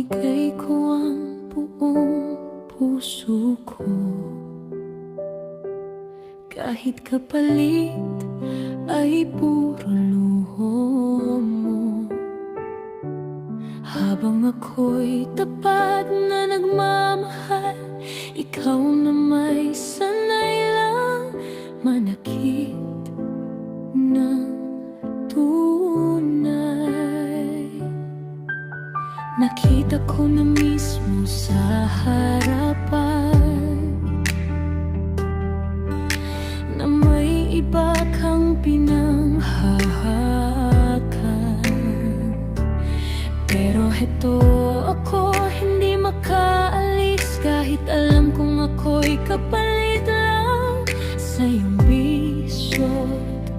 Binigay ko ang buong puso ko, kahit kapalit ay puro luho mo. Habang ako'y tapat na nagmamahal, ikaw na may sanay lang manakit ng tunay. Nakita ko na mismo sa harapan na may iba kang pinanghahakan. Pero heto ako, hindi makaalis, kahit alam kong ako'y kapalit lang sa iyong bisyo't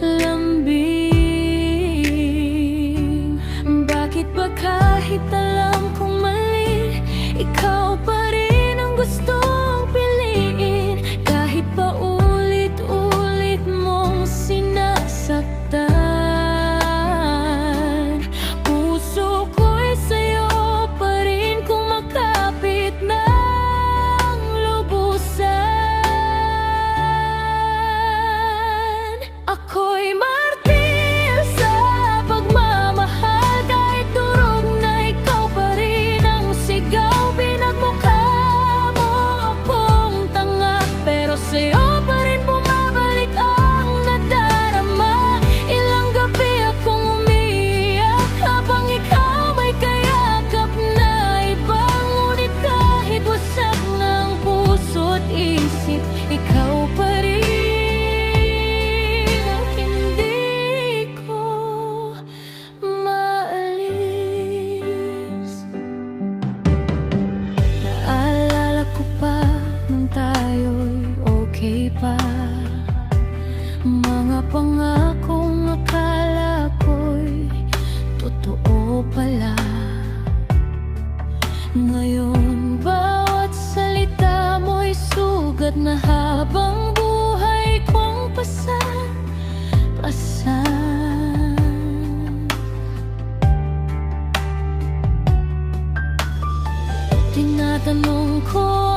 lambing. Bakit ba kahit alam kong mali, ikaw pa rin ang gustong piliin? Kahit pa ulit-ulit mong sinasaktan, puso ko'y sa'yo pa rin kumakapit ng lubusan. Ako'y martir sa pagmamahal, kahit durog na ikaw pa rin ang sigaw. Pinagmukha mo akong tanga, pero sa'yo pa rin bumabalik ang nadarama. Ilang gabi akong umiiyak habang ikaw may kayakap na iba. Ngunit kahit wasak ng puso't isip, ikaw pa rin ang hindi ko maalis. Naalala ko pa nung tayo'y okay pa, mga pangakong akala ko'y totoo pala. Ngayon bawat salita mo'y sugat na, habang buhay kong pasan. Tinatanong ko